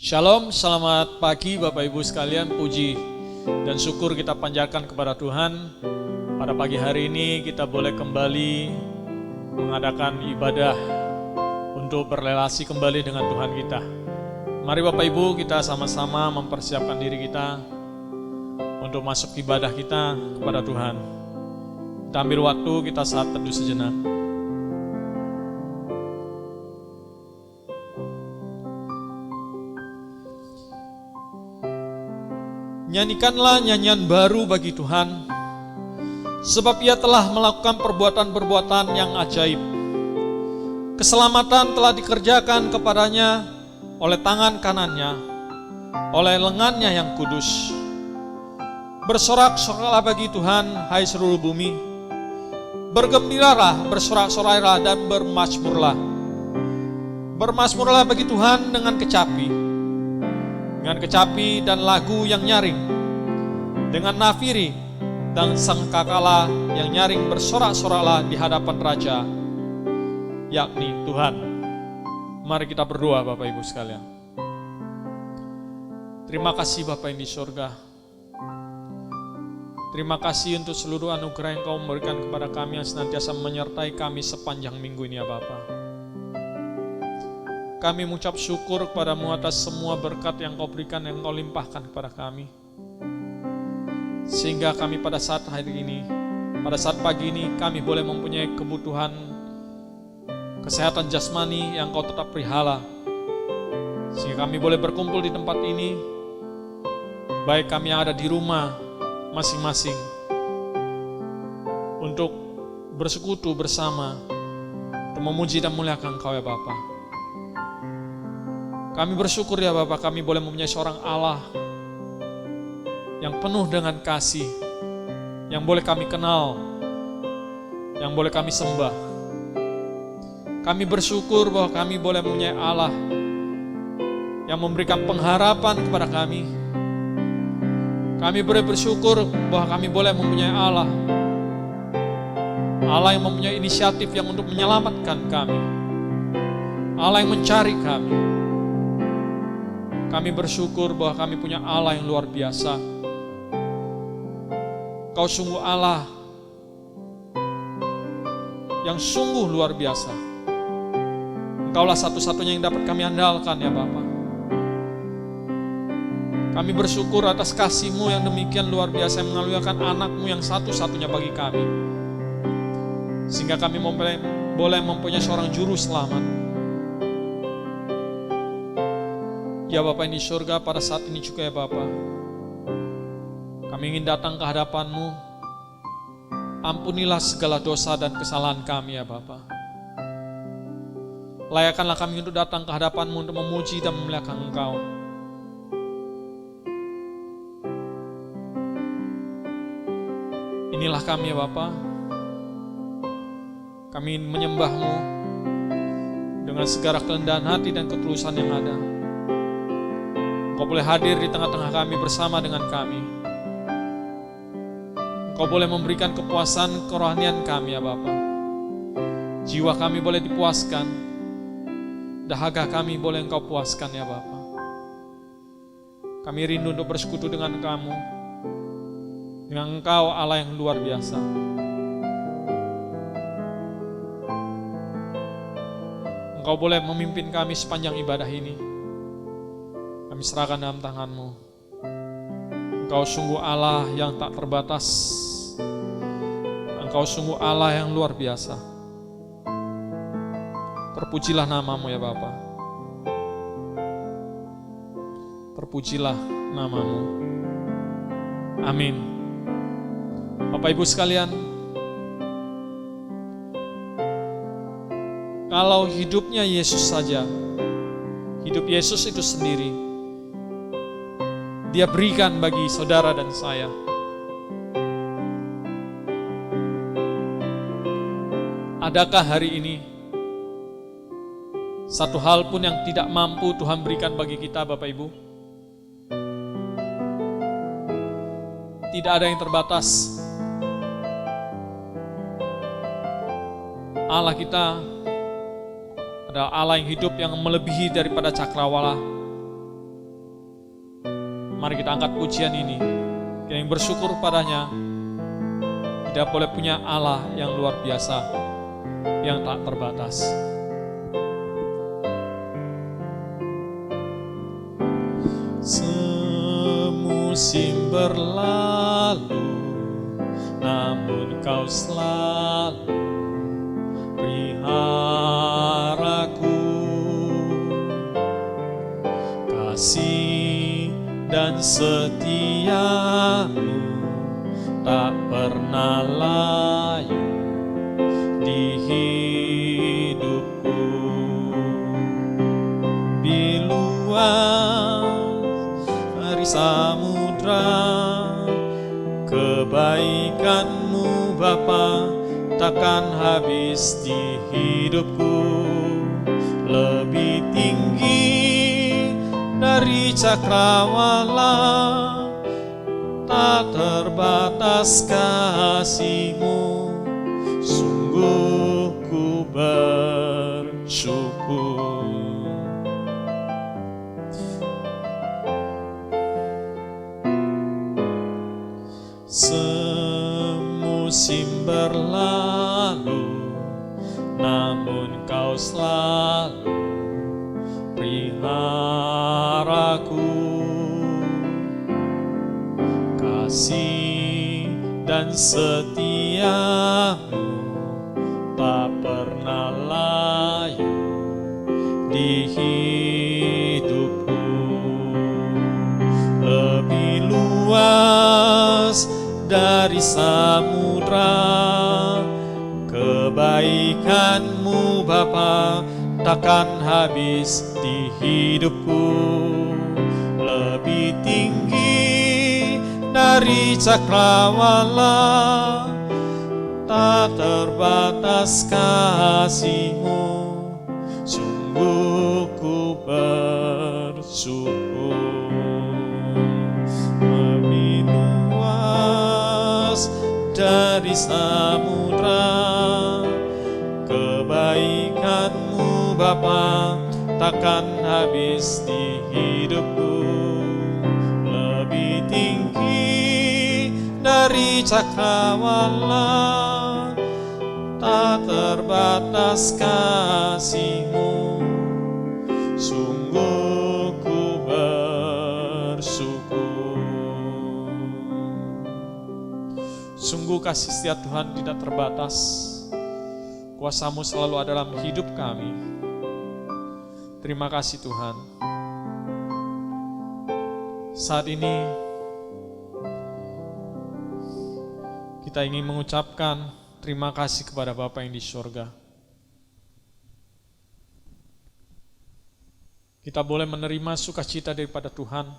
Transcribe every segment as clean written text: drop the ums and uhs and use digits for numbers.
Shalom, selamat pagi Bapak Ibu sekalian, puji dan syukur kita panjatkan kepada Tuhan. Pada pagi hari ini kita boleh kembali mengadakan ibadah untuk berrelasi kembali dengan Tuhan kita. Mari Bapak Ibu kita sama-sama mempersiapkan diri kita untuk masuk ibadah kita kepada Tuhan. Kita ambil waktu, kita saat teduh sejenak. Nyanyikanlah nyanyian baru bagi Tuhan, sebab Ia telah melakukan perbuatan-perbuatan yang ajaib. Keselamatan telah dikerjakan kepadanya oleh tangan kanannya, oleh lengannya yang kudus. Bersorak-soraklah bagi Tuhan, hai seluruh bumi. Bergembiralah, bersorak-sorailah dan bermazmurlah. Bermazmurlah bagi Tuhan dengan kecapi dan lagu yang nyaring, dengan nafiri dan sangkakala yang nyaring. Bersorak-soraklah di hadapan Raja, yakni Tuhan. Mari kita berdoa Bapak Ibu sekalian. Terima kasih Bapa yang di surga. Terima kasih untuk seluruh anugerah yang Kau memberikan kepada kami yang senantiasa menyertai kami sepanjang minggu ini ya Bapa. Kami mengucap syukur kepadamu atas semua berkat yang Kau berikan, yang Kau limpahkan kepada kami. Sehingga kami pada saat hari ini, pada saat pagi ini, kami boleh mempunyai kebutuhan kesehatan jasmani yang Kau tetap pelihara. Sehingga kami boleh berkumpul di tempat ini, baik kami yang ada di rumah masing-masing, untuk bersekutu bersama, untuk memuji dan muliakan Kau ya Bapa. Kami bersyukur ya Bapak, kami boleh mempunyai seorang Allah yang penuh dengan kasih, yang boleh kami kenal, yang boleh kami sembah. Kami bersyukur bahwa kami boleh mempunyai Allah yang memberikan pengharapan kepada kami. Kami boleh bersyukur bahwa kami boleh mempunyai Allah yang mempunyai inisiatif yang untuk menyelamatkan kami, Allah yang mencari kami. Kami bersyukur bahwa kami punya Allah yang luar biasa. Kau sungguh Allah yang sungguh luar biasa. Engkaulah satu-satunya yang dapat kami andalkan ya Bapa. Kami bersyukur atas kasih-Mu yang demikian luar biasa, yang mengalirkan anak-Mu yang satu-satunya bagi kami. Sehingga kami boleh mempunyai seorang juru selamat. Ya Bapa yang di surga, pada saat ini juga ya Bapa, kami ingin datang ke hadapan-Mu. Ampunilah segala dosa dan kesalahan kami ya Bapa. Layakkanlah kami untuk datang ke hadapan-Mu untuk memuji dan memuliakan Engkau. Inilah kami ya Bapa. Kami menyembah-Mu dengan segala kerendahan hati dan ketulusan yang ada. Engkau boleh hadir di tengah-tengah kami bersama dengan kami. Engkau boleh memberikan kepuasan kerohanian kami ya Bapa. Jiwa kami boleh dipuaskan, dahaga kami boleh Engkau puaskan ya Bapa. Kami rindu untuk bersekutu dengan Kamu, dengan Engkau Allah yang luar biasa. Engkau boleh memimpin kami sepanjang ibadah ini. Kami serahkan dalam tangan-Mu. Engkau sungguh Allah yang tak terbatas. Engkau sungguh Allah yang luar biasa. Terpujilah nama-Mu ya Bapa. Terpujilah nama-Mu. Amin. Bapak Ibu sekalian, kalau hidupnya Yesus saja, hidup Yesus itu sendiri, Dia berikan bagi saudara dan saya. Adakah hari ini satu hal pun yang tidak mampu Tuhan berikan bagi kita Bapak Ibu? Tidak ada yang terbatas. Allah kita adalah Allah yang hidup, yang melebihi daripada cakrawala. Mari kita angkat pujian ini. Kita yang bersyukur padanya. Kita boleh punya Allah yang luar biasa, yang tak terbatas. Semusim berlalu, namun Kau selalu peliharaku. Kasih dan setiamu tak pernah layu di hidupku. Biluas dari samudra, kebaikan-Mu Bapa takkan habis di hidupku. Lebih tinggi dari cakrawala, tak terbatas kasih-Mu. Sungguh ku bersyukur. Semusim berlalu, namun Kau selalu peliharaku. Kasih dan setiamu tak pernah layu di hidupku. Lebih luas dari samudra, kebaikan-Mu Bapa takkan habis di hidupku. Lebih tinggi dari cakrawala, tak terbatas kasih-Mu. Sungguh ku bersyukur. Lebih luas dari samudra, kebaikan-Mu Bapa takkan habis di hidupku. Lebih tinggi dari cakrawala, tak terbatas kasih-Mu. Sungguh ku bersyukur. Sungguh kasih setia Tuhan tidak terbatas. Kuasa-Mu selalu ada dalam hidup kami. Terima kasih Tuhan. Saat ini kita ingin mengucapkan terima kasih kepada Bapa yang di surga. Kita boleh menerima sukacita daripada Tuhan.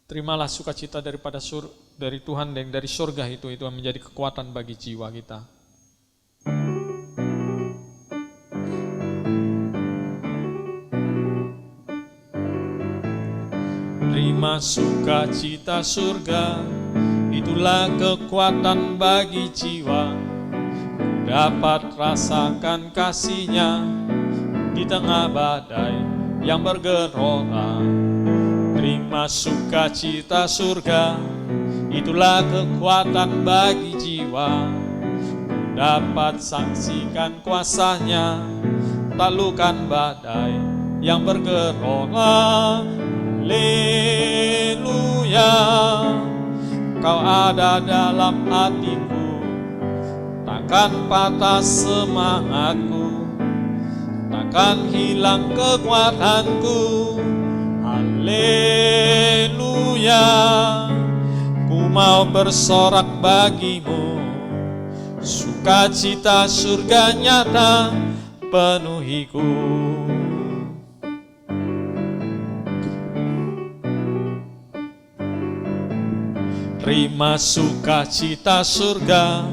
Terimalah sukacita dari Tuhan dan dari surga itu yang menjadi kekuatan bagi jiwa kita. Terima sukacita surga, itulah kekuatan bagi jiwa. Ku dapat rasakan kasih-Nya di tengah badai yang bergelora. Terima sukacita surga, itulah kekuatan bagi jiwa. Ku dapat saksikan kuasa-Nya, taklukan badai yang bergelora. Haleluya, Kau ada dalam hatiku, takkan patah semangatku, takkan hilang kekuatanku. Haleluya, ku mau bersorak bagimu, sukacita surga nyata penuhiku. Terima sukacita surga,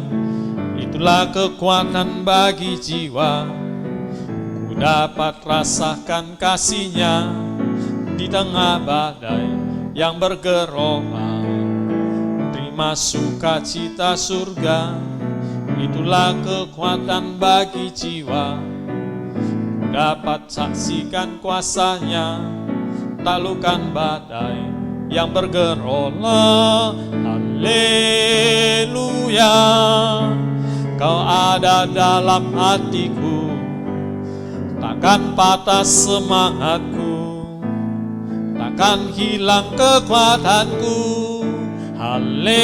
itulah kekuatan bagi jiwa. Ku dapat rasakan kasih-Nya di tengah badai yang bergelora. Terima sukacita surga, itulah kekuatan bagi jiwa. Ku dapat saksikan kuasa-Nya, taklukkan badai yang bergerola. Haleluya, Kau ada dalam hatiku, takkan patah semangatku, takkan hilang kekuatanku. Haleluya,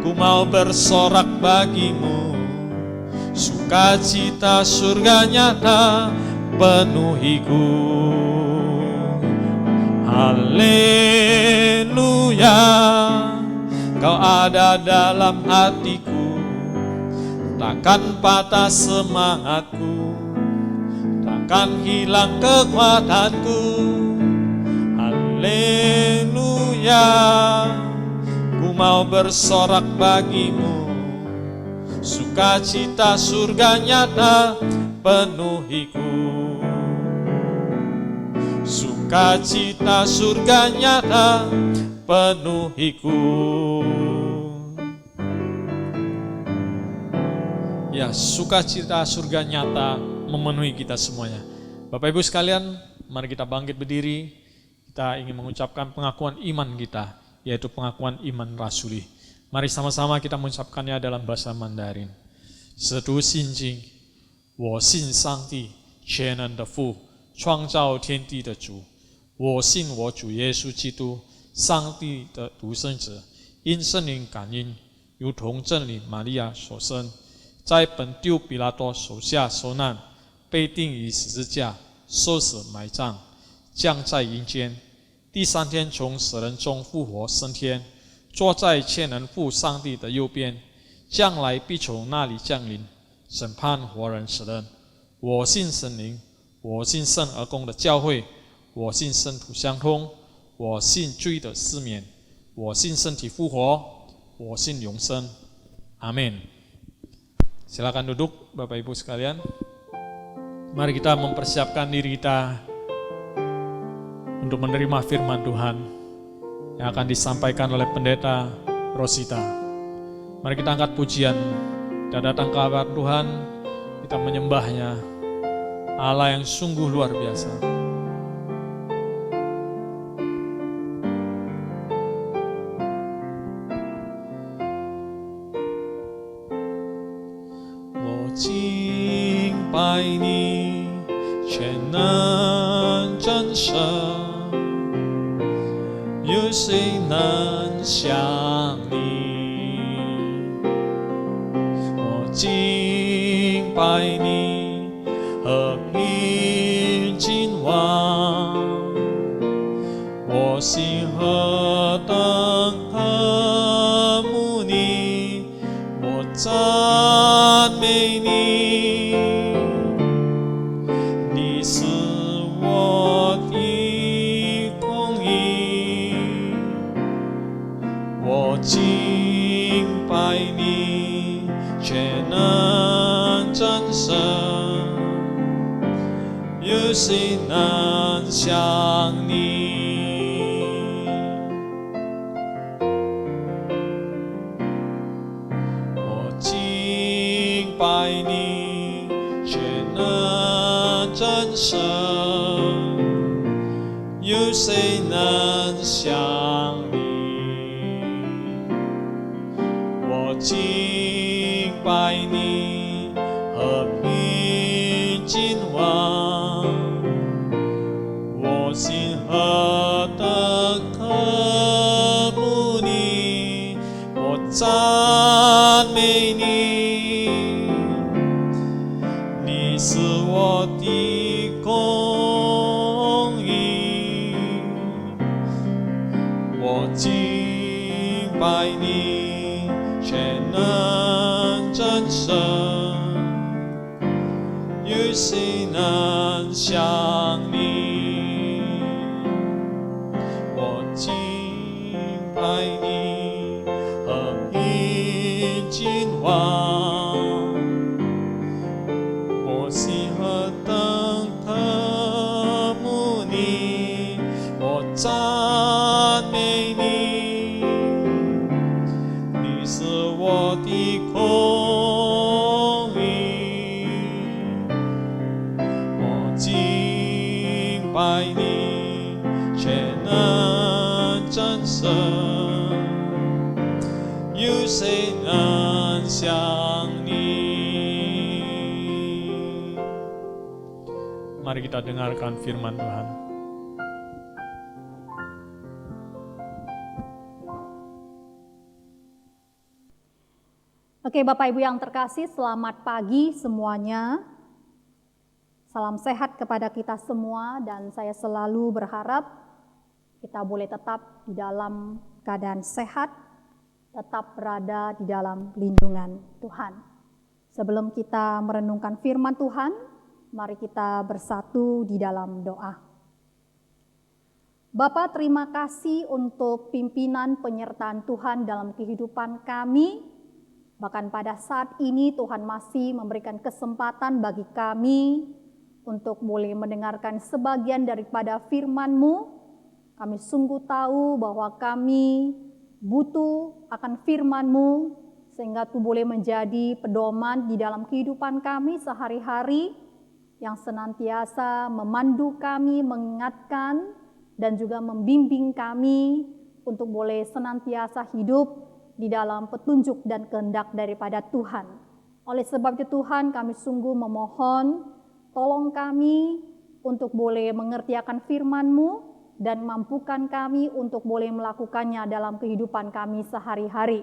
ku mau bersorak bagimu, sukacita surga nyata penuhiku. Haleluya, Kau ada dalam hatiku, takkan patah semangatku, takkan hilang kekuatanku. Haleluya, ku mau bersorak bagimu, sukacita surga nyata penuhiku. Sukacita surga nyata penuhiku. Ya, sukacita surga nyata memenuhi kita semuanya. Bapak Ibu sekalian, mari kita bangkit berdiri. Kita ingin mengucapkan pengakuan iman kita, yaitu pengakuan iman rasuli. Mari sama-sama kita mengucapkannya dalam bahasa Mandarin. 使徒信经，我信上帝全能的父，创造天地的主。我信我主耶稣基督，上帝的独生子，因圣灵感应，如同真理玛利亚所生，在本丢比拉多手下受难，被钉于十字架，受死埋葬，降在阴间，第三天从死人中复活升天，坐在全能父上帝的右边，将来必从那里降临，审判活人死人。我信神灵，我信圣而公的教会，我信圣徒相通，我信罪的赦免，我信身体复活，我信永生。Amin. Silakan duduk Bapak Ibu sekalian. Mari kita mempersiapkan diri kita untuk menerima firman Tuhan yang akan disampaikan oleh Pendeta Rosita. Mari kita angkat pujian, kita datang ke hadapan Tuhan, kita menyembahnya, Allah yang sungguh luar biasa. 敬拜你，全能真神，有谁能像你？我敬拜你，和平君王，我心何等渴慕你，我赞美你。 敬拜你，全能真神，有谁能像你？我敬拜你，全能真神，有谁能像你？ 敬拜你，和平君王，我心何等渴慕你，我赞美你，你是我的公义，我敬拜你。 全能真神，有谁能像你？我敬拜你，和平君王，我心何等渴慕你，我赞美你。 是我的公义，我敬爱你，却能战胜，有谁能像你？Mari kita dengarkan firman Tuhan. Oke, Bapak Ibu yang terkasih, selamat pagi semuanya. Salam sehat kepada kita semua, dan saya selalu berharap kita boleh tetap di dalam keadaan sehat, tetap berada di dalam lindungan Tuhan. Sebelum kita merenungkan firman Tuhan, mari kita bersatu di dalam doa. Bapa, terima kasih untuk pimpinan penyertaan Tuhan dalam kehidupan kami. Bahkan pada saat ini Tuhan masih memberikan kesempatan bagi kami untuk boleh mendengarkan sebagian daripada firman-Mu. Kami sungguh tahu bahwa kami butuh akan firman-Mu, sehingga itu boleh menjadi pedoman di dalam kehidupan kami sehari-hari, yang senantiasa memandu kami, mengingatkan, dan juga membimbing kami untuk boleh senantiasa hidup di dalam petunjuk dan kehendak daripada Tuhan. Oleh sebab itu Tuhan, kami sungguh memohon, tolong kami untuk boleh mengerti akan firman-Mu dan mampukan kami untuk boleh melakukannya dalam kehidupan kami sehari-hari.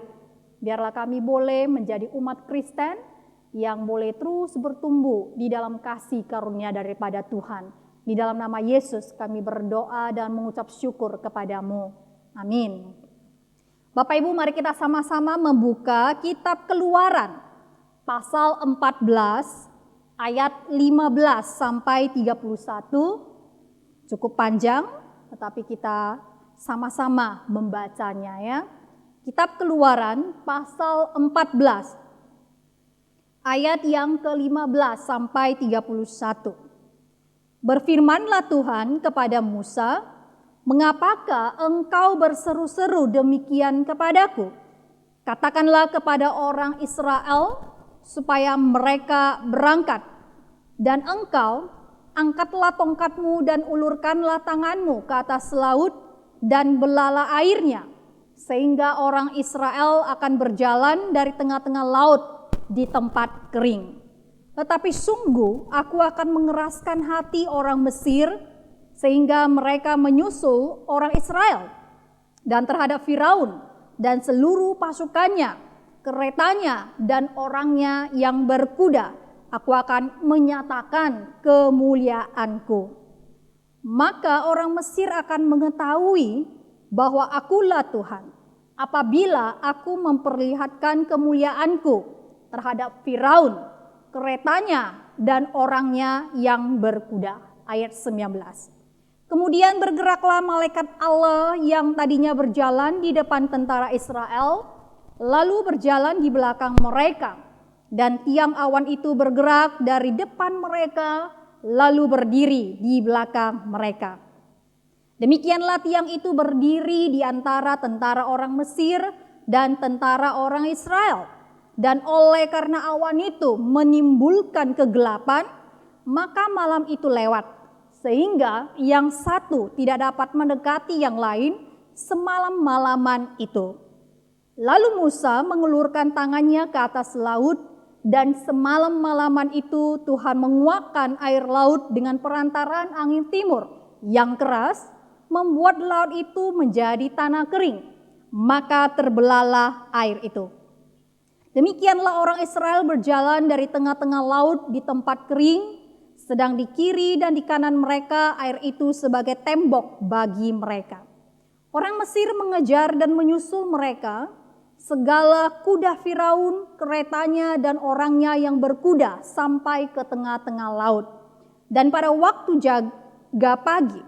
Biarlah kami boleh menjadi umat Kristen yang boleh terus bertumbuh di dalam kasih karunia daripada Tuhan. Di dalam nama Yesus kami berdoa dan mengucap syukur kepadamu. Amin. Bapak Ibu, mari kita sama-sama membuka kitab Keluaran pasal 14 ayat 15 sampai 31. Cukup panjang, tetapi kita sama-sama membacanya ya. Kitab Keluaran pasal 14 ayat yang ke-15 sampai 31. Berfirmanlah Tuhan kepada Musa, "Mengapakah engkau berseru-seru demikian kepadaku? Katakanlah kepada orang Israel supaya mereka berangkat. Dan engkau angkatlah tongkatmu dan ulurkanlah tanganmu ke atas laut dan belalah airnya, sehingga orang Israel akan berjalan dari tengah-tengah laut di tempat kering. Tetapi sungguh aku akan mengeraskan hati orang Mesir, sehingga mereka menyusul orang Israel, dan terhadap Firaun dan seluruh pasukannya, keretanya dan orangnya yang berkuda, aku akan menyatakan kemuliaanku. Maka orang Mesir akan mengetahui bahwa akulah Tuhan, apabila aku memperlihatkan kemuliaanku terhadap Firaun, keretanya dan orangnya yang berkuda." Ayat 19. Kemudian bergeraklah malaikat Allah yang tadinya berjalan di depan tentara Israel, lalu berjalan di belakang mereka. Dan tiang awan itu bergerak dari depan mereka, lalu berdiri di belakang mereka. Demikianlah tiang itu berdiri di antara tentara orang Mesir dan tentara orang Israel. Dan oleh karena awan itu menimbulkan kegelapan, maka malam itu lewat, sehingga yang satu tidak dapat mendekati yang lain semalam-malaman itu. Lalu Musa mengulurkan tangannya ke atas laut, dan semalam-malaman itu Tuhan menguakkan air laut dengan perantaraan angin timur yang keras, membuat laut itu menjadi tanah kering, maka terbelahlah air itu. Demikianlah orang Israel berjalan dari tengah-tengah laut di tempat kering, sedang di kiri dan di kanan mereka air itu sebagai tembok bagi mereka. Orang Mesir mengejar dan menyusul mereka, segala kuda Firaun, keretanya dan orangnya yang berkuda sampai ke tengah-tengah laut. Dan pada waktu jaga pagi,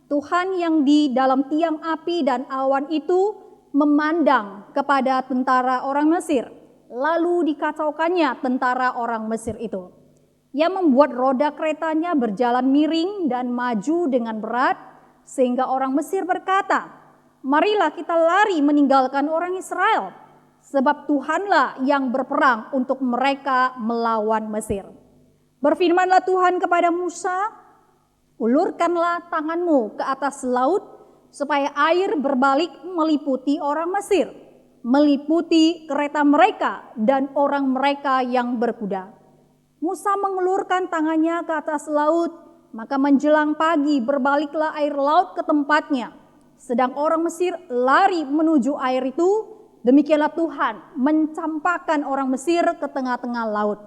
Tuhan yang di dalam tiang api dan awan itu memandang kepada tentara orang Mesir, lalu dikacaukannya tentara orang Mesir itu. Ia membuat roda keretanya berjalan miring dan maju dengan berat, sehingga orang Mesir berkata, "Marilah kita lari meninggalkan orang Israel, sebab Tuhanlah yang berperang untuk mereka melawan Mesir." Berfirmanlah Tuhan kepada Musa, Ulurkanlah tanganmu ke atas laut supaya air berbalik meliputi orang Mesir, meliputi kereta mereka dan orang mereka yang berkuda. Musa mengulurkan tangannya ke atas laut, maka menjelang pagi berbaliklah air laut ke tempatnya. Sedang orang Mesir lari menuju air itu, demikianlah Tuhan mencampakkan orang Mesir ke tengah-tengah laut.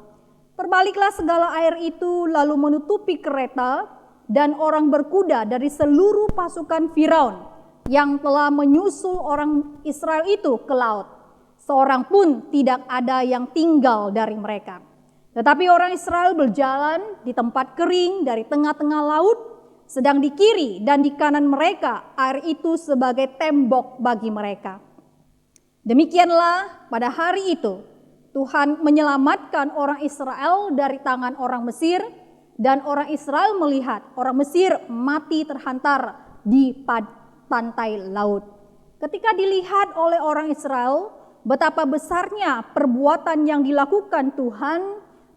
Berbaliklah segala air itu lalu menutupi kereta dan orang berkuda dari seluruh pasukan Firaun yang telah menyusul orang Israel itu ke laut. Seorang pun tidak ada yang tinggal dari mereka. Tetapi orang Israel berjalan di tempat kering dari tengah-tengah laut, sedang di kiri dan di kanan mereka air itu sebagai tembok bagi mereka. Demikianlah pada hari itu Tuhan menyelamatkan orang Israel dari tangan orang Mesir, dan orang Israel melihat orang Mesir mati terhantar di pantai laut. Ketika dilihat oleh orang Israel betapa besarnya perbuatan yang dilakukan Tuhan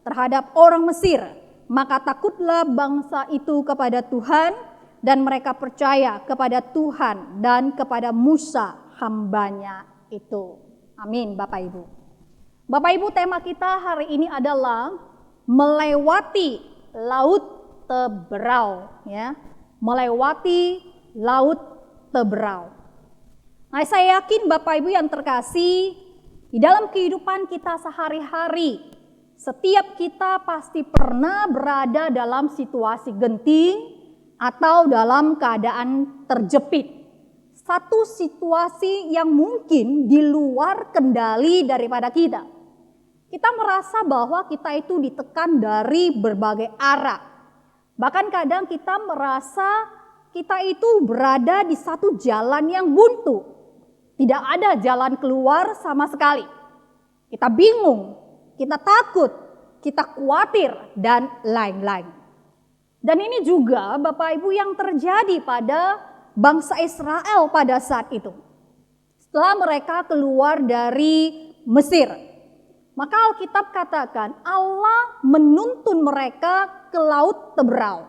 terhadap orang Mesir, maka takutlah bangsa itu kepada Tuhan dan mereka percaya kepada Tuhan dan kepada Musa hambanya itu. Amin, Bapak Ibu. Bapak Ibu, tema kita hari ini adalah melewati laut Teberau, ya. Melewati laut Teberau. Nah, saya yakin Bapak Ibu yang terkasih, di dalam kehidupan kita sehari-hari, setiap kita pasti pernah berada dalam situasi genting atau dalam keadaan terjepit. Satu situasi yang mungkin di luar kendali daripada kita. Kita merasa bahwa kita itu ditekan dari berbagai arah. Bahkan kadang kita merasa kita itu berada di satu jalan yang buntu. Tidak ada jalan keluar sama sekali. Kita bingung, kita takut, kita khawatir, dan lain-lain. Dan ini juga Bapak Ibu yang terjadi pada bangsa Israel pada saat itu. Setelah mereka keluar dari Mesir, maka Alkitab katakan Allah menuntun mereka ke laut Teberau.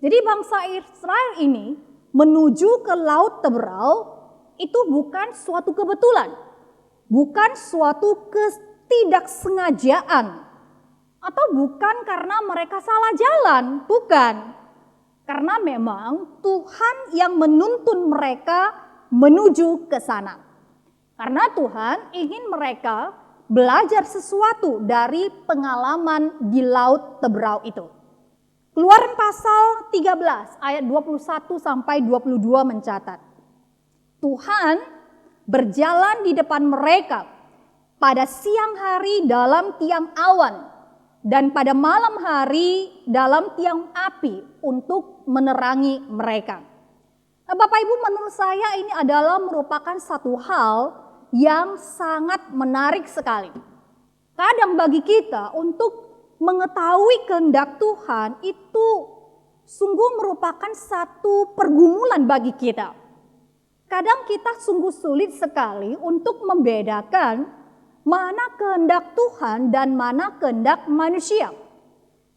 Jadi bangsa Israel ini menuju ke laut Teberau itu bukan suatu kebetulan, bukan suatu ketidaksengajaan, atau bukan karena mereka salah jalan, bukan. Karena memang Tuhan yang menuntun mereka menuju ke sana. Karena Tuhan ingin mereka belajar sesuatu dari pengalaman di laut Teberau itu. Keluaran pasal 13 ayat 21 sampai 22 mencatat, Tuhan berjalan di depan mereka pada siang hari dalam tiang awan dan pada malam hari dalam tiang api untuk menerangi mereka. Nah, Bapak Ibu, menurut saya ini adalah merupakan satu hal yang sangat menarik sekali. Kadang bagi kita untuk mengetahui kehendak Tuhan itu sungguh merupakan satu pergumulan bagi kita. Kadang kita sungguh sulit sekali untuk membedakan mana kehendak Tuhan dan mana kehendak manusia.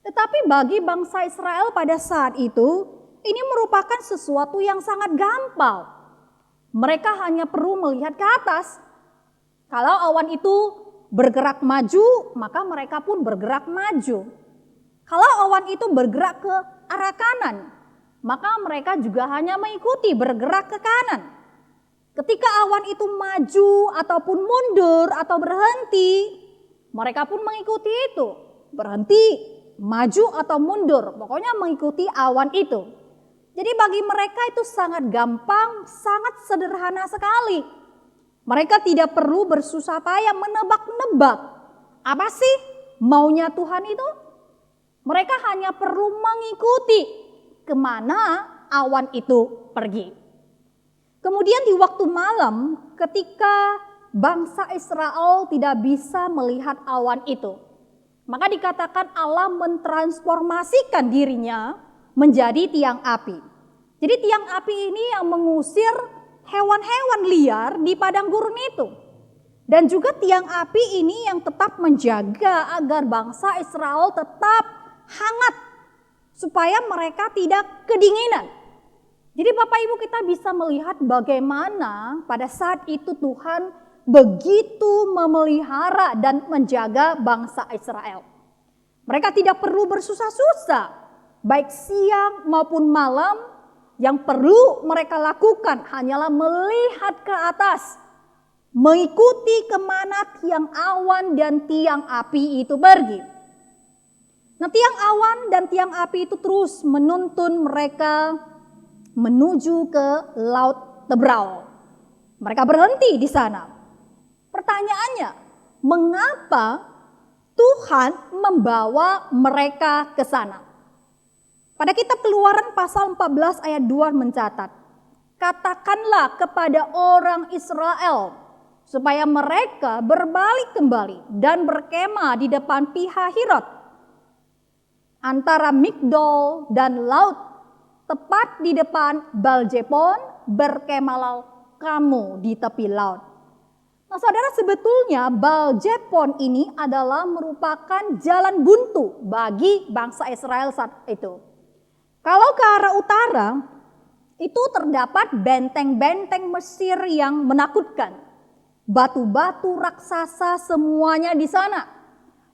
Tetapi bagi bangsa Israel pada saat itu, ini merupakan sesuatu yang sangat gampang. Mereka hanya perlu melihat ke atas. Kalau awan itu bergerak maju, maka mereka pun bergerak maju. Kalau awan itu bergerak ke arah kanan, maka mereka juga hanya mengikuti bergerak ke kanan. Ketika awan itu maju ataupun mundur atau berhenti, mereka pun mengikuti itu. Berhenti, maju atau mundur, pokoknya mengikuti awan itu. Jadi bagi mereka itu sangat gampang, sangat sederhana sekali. Mereka tidak perlu bersusah payah menebak-nebak. Apa sih maunya Tuhan itu? Mereka hanya perlu mengikuti kemana awan itu pergi. Kemudian di waktu malam ketika bangsa Israel tidak bisa melihat awan itu, maka dikatakan Allah mentransformasikan dirinya menjadi tiang api. Jadi tiang api ini yang mengusir hewan-hewan liar di padang gurun itu. Dan juga tiang api ini yang tetap menjaga agar bangsa Israel tetap hangat, supaya mereka tidak kedinginan. Jadi Bapak Ibu, kita bisa melihat bagaimana pada saat itu Tuhan begitu memelihara dan menjaga bangsa Israel. Mereka tidak perlu bersusah-susah, baik siang maupun malam. Yang perlu mereka lakukan hanyalah melihat ke atas, mengikuti kemana tiang awan dan tiang api itu pergi. Nah, tiang awan dan tiang api itu terus menuntun mereka menuju ke Laut Tebrau. Mereka berhenti di sana. Pertanyaannya, mengapa Tuhan membawa mereka ke sana? Pada kitab Keluaran pasal 14 ayat 2 mencatat, katakanlah kepada orang Israel supaya mereka berbalik kembali dan berkemah di depan Pihahirot antara Migdol dan laut, tepat di depan Baal-Zefon, berkemahlah kamu di tepi laut. Nah saudara, sebetulnya Baal-Zefon ini adalah merupakan jalan buntu bagi bangsa Israel saat itu. Kalau ke arah utara, itu terdapat benteng-benteng Mesir yang menakutkan. Batu-batu raksasa semuanya di sana.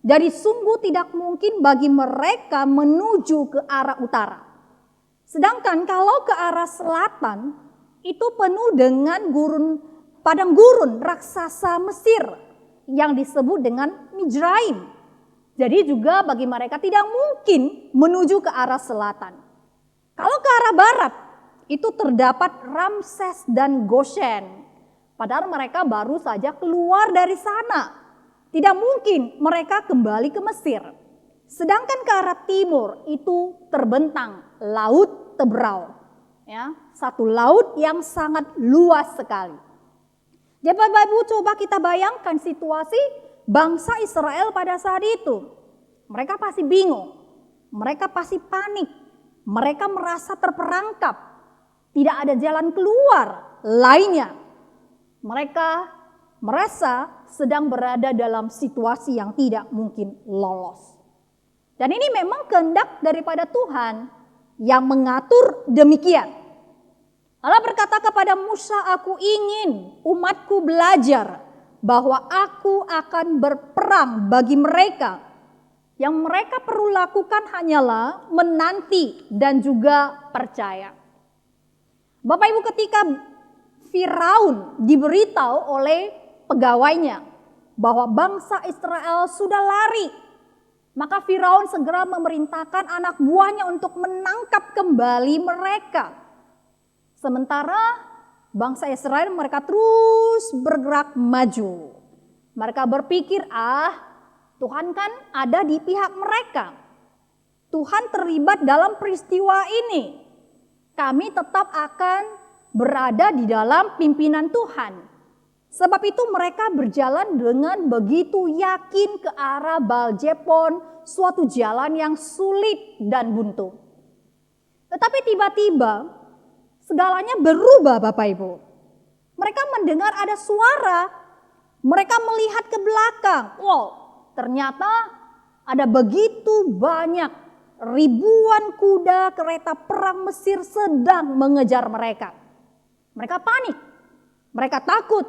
Jadi sungguh tidak mungkin bagi mereka menuju ke arah utara. Sedangkan kalau ke arah selatan, itu penuh dengan padang gurun raksasa Mesir yang disebut dengan Mizraim. Jadi juga bagi mereka tidak mungkin menuju ke arah selatan. Kalau ke arah barat, itu terdapat Ramses dan Goshen. Padahal mereka baru saja keluar dari sana. Tidak mungkin mereka kembali ke Mesir. Sedangkan ke arah timur itu terbentang Laut Tebrau. Ya, satu laut yang sangat luas sekali. Jadi Bapak Ibu, coba kita bayangkan situasi bangsa Israel pada saat itu. Mereka pasti bingung, mereka pasti panik. Mereka merasa terperangkap, tidak ada jalan keluar lainnya. Mereka merasa sedang berada dalam situasi yang tidak mungkin lolos. Dan ini memang kehendak daripada Tuhan yang mengatur demikian. Allah berkata kepada Musa, aku ingin umatku belajar bahwa aku akan berperang bagi mereka. Yang mereka perlu lakukan hanyalah menanti dan juga percaya. Bapak Ibu, ketika Firaun diberitahu oleh pegawainya bahwa bangsa Israel sudah lari, maka Firaun segera memerintahkan anak buahnya untuk menangkap kembali mereka. Sementara bangsa Israel mereka terus bergerak maju. Mereka berpikir, Tuhan kan ada di pihak mereka. Tuhan terlibat dalam peristiwa ini. Kami tetap akan berada di dalam pimpinan Tuhan. Sebab itu mereka berjalan dengan begitu yakin ke arah Baal-Zefon, suatu jalan yang sulit dan buntu. Tetapi tiba-tiba segalanya berubah Bapak Ibu. Mereka mendengar ada suara, mereka melihat ke belakang. Wow, ternyata ada begitu banyak ribuan kuda kereta perang Mesir sedang mengejar mereka. Mereka panik, mereka takut,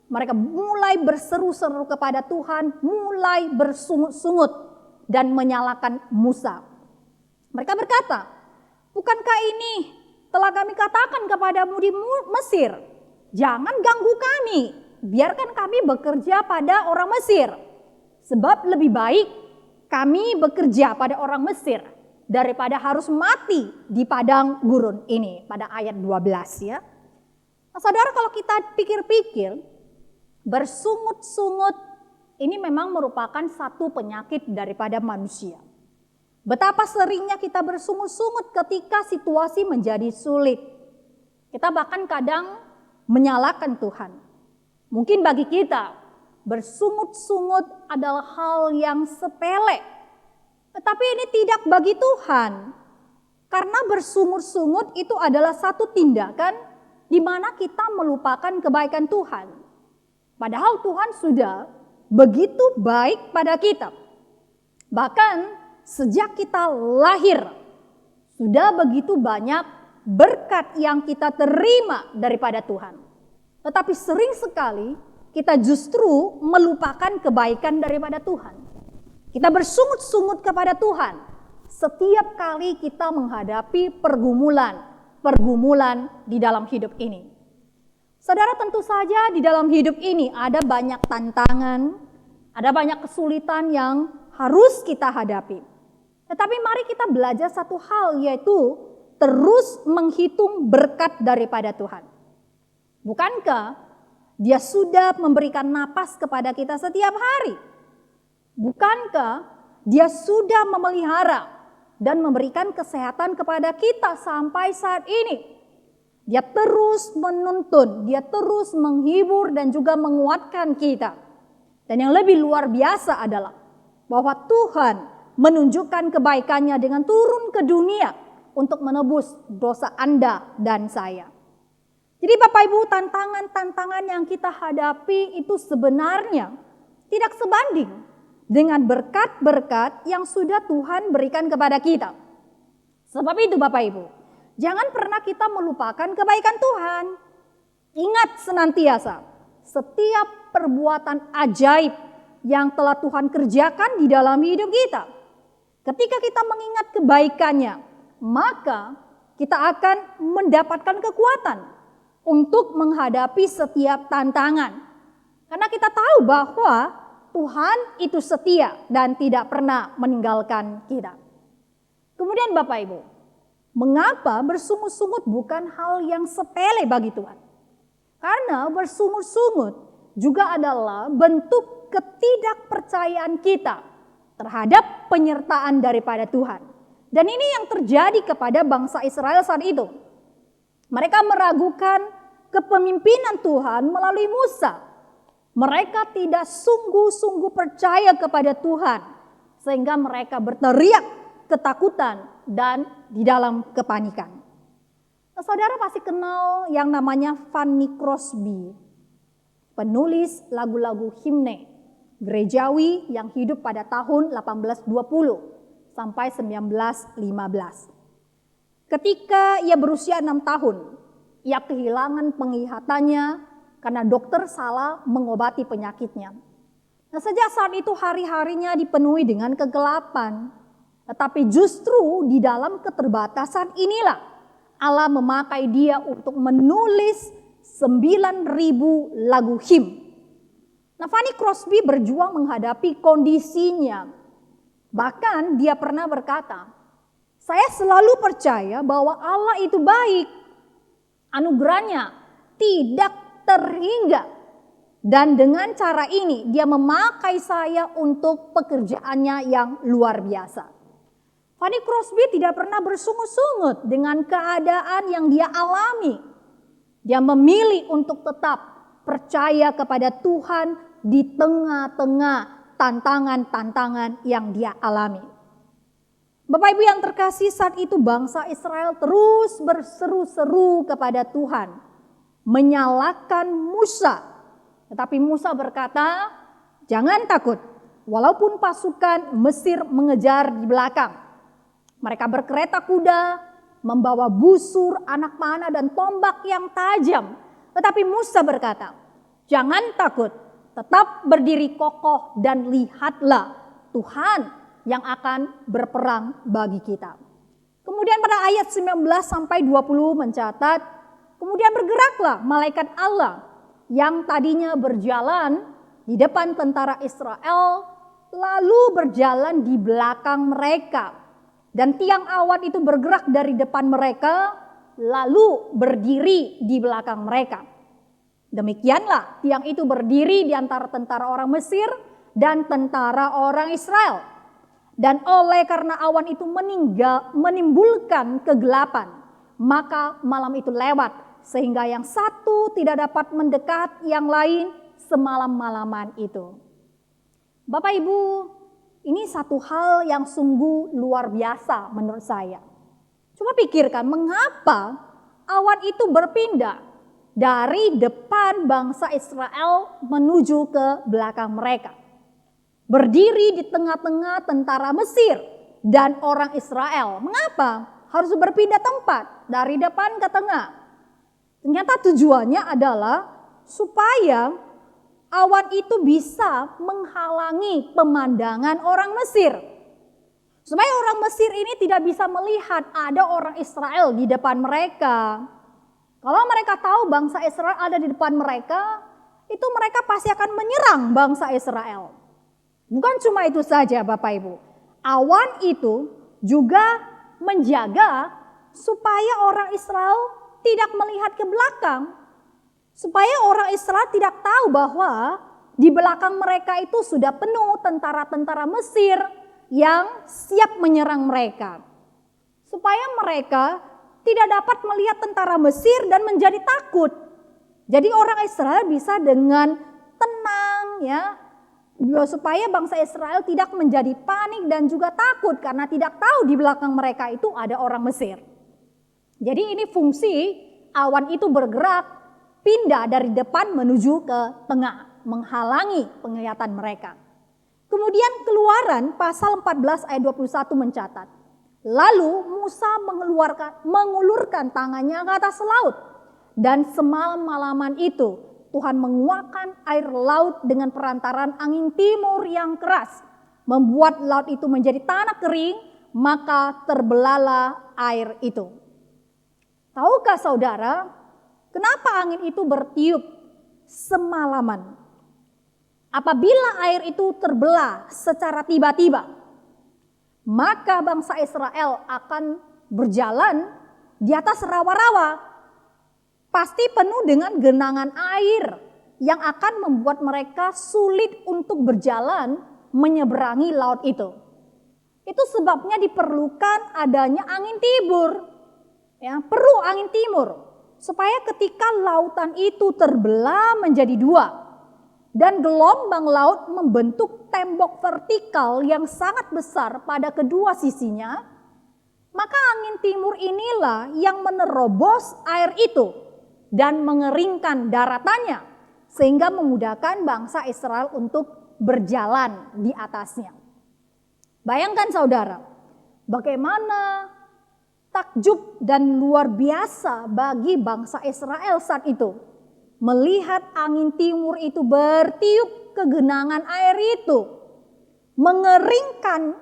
mereka mulai berseru-seru kepada Tuhan, mulai bersungut-sungut dan menyalahkan Musa. Mereka berkata, bukankah ini telah kami katakan kepadamu di Mesir, jangan ganggu kami, biarkan kami bekerja pada orang Mesir. Sebab lebih baik kami bekerja pada orang Mesir daripada harus mati di padang gurun ini. Pada ayat 12 ya. Nah, saudara, kalau kita pikir-pikir, bersungut-sungut ini memang merupakan satu penyakit daripada manusia. Betapa seringnya kita bersungut-sungut ketika situasi menjadi sulit. Kita bahkan kadang menyalahkan Tuhan. Mungkin bagi kita bersungut-sungut adalah hal yang sepele. Tetapi ini tidak bagi Tuhan. Karena bersungut-sungut itu adalah satu tindakan di mana kita melupakan kebaikan Tuhan. Padahal Tuhan sudah begitu baik pada kita. Bahkan sejak kita lahir, Sudah begitu banyak berkat yang kita terima daripada Tuhan. Tetapi sering sekali kita justru melupakan kebaikan daripada Tuhan. Kita bersungut-sungut kepada Tuhan setiap kali kita menghadapi pergumulan di dalam hidup ini. Saudara, tentu saja di dalam hidup ini ada banyak tantangan, ada banyak kesulitan yang harus kita hadapi. Tetapi mari kita belajar satu hal, yaitu terus menghitung berkat daripada Tuhan. Bukankah Dia sudah memberikan napas kepada kita setiap hari? Bukankah Dia sudah memelihara dan memberikan kesehatan kepada kita sampai saat ini? Dia terus menuntun, Dia terus menghibur dan juga menguatkan kita. Dan yang lebih luar biasa adalah bahwa Tuhan menunjukkan kebaikannya dengan turun ke dunia untuk menebus dosa Anda dan saya. Jadi Bapak Ibu, tantangan-tantangan yang kita hadapi itu sebenarnya tidak sebanding dengan berkat-berkat yang sudah Tuhan berikan kepada kita. Sebab itu Bapak Ibu, jangan pernah kita melupakan kebaikan Tuhan. Ingat senantiasa setiap perbuatan ajaib yang telah Tuhan kerjakan di dalam hidup kita. Ketika kita mengingat kebaikannya, maka kita akan mendapatkan kekuatan untuk menghadapi setiap tantangan. Karena kita tahu bahwa Tuhan itu setia dan tidak pernah meninggalkan kita. Kemudian Bapak Ibu, mengapa bersungut-sungut bukan hal yang sepele bagi Tuhan? Karena bersungut-sungut juga adalah bentuk ketidakpercayaan kita terhadap penyertaan daripada Tuhan. Dan ini yang terjadi kepada bangsa Israel saat itu. Mereka meragukan kepemimpinan Tuhan melalui Musa. Mereka tidak sungguh-sungguh percaya kepada Tuhan, sehingga mereka berteriak ketakutan dan di dalam kepanikan. Nah, saudara pasti kenal yang namanya Fanny Crosby, penulis lagu-lagu himne gerejawi yang hidup pada tahun 1820 sampai 1915. Ketika ia berusia 6 tahun, ia kehilangan penglihatannya karena dokter salah mengobati penyakitnya. Nah, sejak saat itu hari-harinya dipenuhi dengan kegelapan. Tetapi justru di dalam keterbatasan inilah Allah memakai dia untuk menulis 9.000 lagu him. Nah, Fanny Crosby berjuang menghadapi kondisinya. Bahkan dia pernah berkata, "Saya selalu percaya bahwa Allah itu baik. Anugerahnya tidak terhingga. Dan dengan cara ini dia memakai saya untuk pekerjaannya yang luar biasa." Fanny Crosby tidak pernah bersungut-sungut dengan keadaan yang dia alami. Dia memilih untuk tetap percaya kepada Tuhan di tengah-tengah tantangan-tantangan yang dia alami. Bapak Ibu yang terkasih, saat itu bangsa Israel terus berseru-seru kepada Tuhan, menyalahkan Musa. Tetapi Musa berkata, "Jangan takut, walaupun pasukan Mesir mengejar di belakang. Mereka berkereta kuda, membawa busur, anak panah dan tombak yang tajam." Tetapi Musa berkata, "Jangan takut, tetap berdiri kokoh dan lihatlah Tuhan yang akan berperang bagi kita." Kemudian pada ayat 19 sampai 20 mencatat, "Kemudian bergeraklah malaikat Allah yang tadinya berjalan di depan tentara Israel, lalu berjalan di belakang mereka. Dan tiang awan itu bergerak dari depan mereka, lalu berdiri di belakang mereka. Demikianlah tiang itu berdiri di antara tentara orang Mesir dan tentara orang Israel. Dan oleh karena awan itu menimbulkan kegelapan, maka malam itu lewat sehingga yang satu tidak dapat mendekat yang lain semalam-malaman itu." Bapak Ibu, ini satu hal yang sungguh luar biasa menurut saya. Coba pikirkan, mengapa awan itu berpindah dari depan bangsa Israel menuju ke belakang mereka. Berdiri di tengah-tengah tentara Mesir dan orang Israel. Mengapa? harus berpindah tempat dari depan ke tengah. Ternyata tujuannya adalah supaya awan itu bisa menghalangi pemandangan orang Mesir. Supaya orang Mesir ini tidak bisa melihat ada orang Israel di depan mereka. Kalau mereka tahu bangsa Israel ada di depan mereka, itu mereka pasti akan menyerang bangsa Israel. Bukan cuma itu saja Bapak Ibu. Awan itu juga menjaga supaya orang Israel tidak melihat ke belakang. Supaya orang Israel tidak tahu bahwa di belakang mereka itu sudah penuh tentara-tentara Mesir yang siap menyerang mereka. Supaya mereka tidak dapat melihat tentara Mesir dan menjadi takut. Jadi orang Israel bisa dengan tenang ya, supaya bangsa Israel tidak menjadi panik dan juga takut karena tidak tahu di belakang mereka itu ada orang Mesir. Jadi ini fungsi awan itu bergerak pindah dari depan menuju ke tengah, menghalangi penglihatan mereka. Kemudian Keluaran pasal 14 ayat 21 mencatat, lalu Musa mengulurkan tangannya ke atas laut, dan semalam-malaman itu Tuhan menguakkan air laut dengan perantaran angin timur yang keras, membuat laut itu menjadi tanah kering, maka terbelahlah air itu. Tahukah saudara, kenapa angin itu bertiup semalaman? Apabila air itu terbelah secara tiba-tiba, maka bangsa Israel akan berjalan di atas rawa-rawa. Pasti penuh dengan genangan air yang akan membuat mereka sulit untuk berjalan menyeberangi laut itu. Itu sebabnya diperlukan adanya angin timur. Ya, perlu angin timur supaya ketika lautan itu terbelah menjadi dua dan gelombang laut membentuk tembok vertikal yang sangat besar pada kedua sisinya, maka angin timur inilah yang menerobos air itu dan mengeringkan daratannya sehingga memudahkan bangsa Israel untuk berjalan di atasnya. Bayangkan saudara, bagaimana takjub dan luar biasa bagi bangsa Israel saat itu melihat angin timur itu bertiup ke genangan air itu, mengeringkan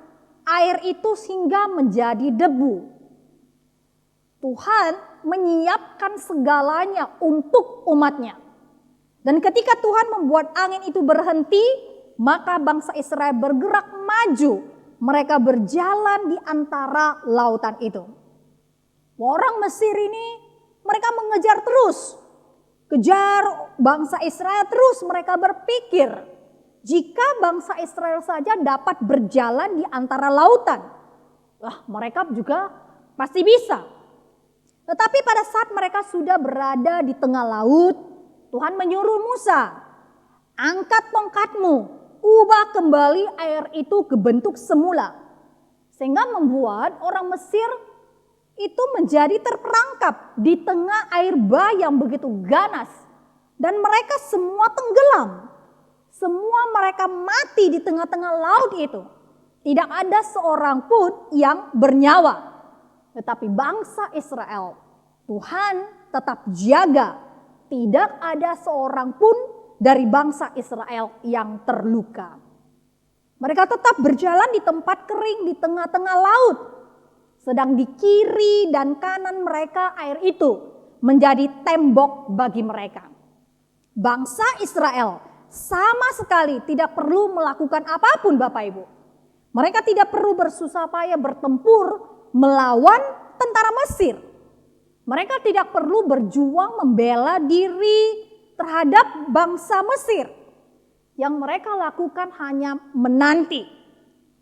air itu sehingga menjadi debu. Tuhan menyiapkan segalanya untuk umatnya. Dan ketika Tuhan membuat angin itu berhenti, maka bangsa Israel bergerak maju. Mereka berjalan di antara lautan itu. Orang Mesir ini mereka mengejar terus. Kejar bangsa Israel terus, mereka berpikir jika bangsa Israel saja dapat berjalan di antara lautan, mereka juga pasti bisa. Tetapi pada saat mereka sudah berada di tengah laut, Tuhan menyuruh Musa, angkat tongkatmu, ubah kembali air itu ke bentuk semula. Sehingga membuat orang Mesir itu menjadi terperangkap di tengah air bah yang begitu ganas. Dan mereka semua tenggelam. Semua mereka mati di tengah-tengah laut itu. Tidak ada seorang pun yang bernyawa. Tetapi bangsa Israel, Tuhan tetap jaga. Tidak ada seorang pun dari bangsa Israel yang terluka. Mereka tetap berjalan di tempat kering di tengah-tengah laut. Sedang di kiri dan kanan mereka air itu menjadi tembok bagi mereka. Bangsa Israel sama sekali tidak perlu melakukan apapun Bapak Ibu. Mereka tidak perlu bersusah payah bertempur melawan tentara Mesir. Mereka tidak perlu berjuang membela diri terhadap bangsa Mesir. Yang mereka lakukan hanya menanti,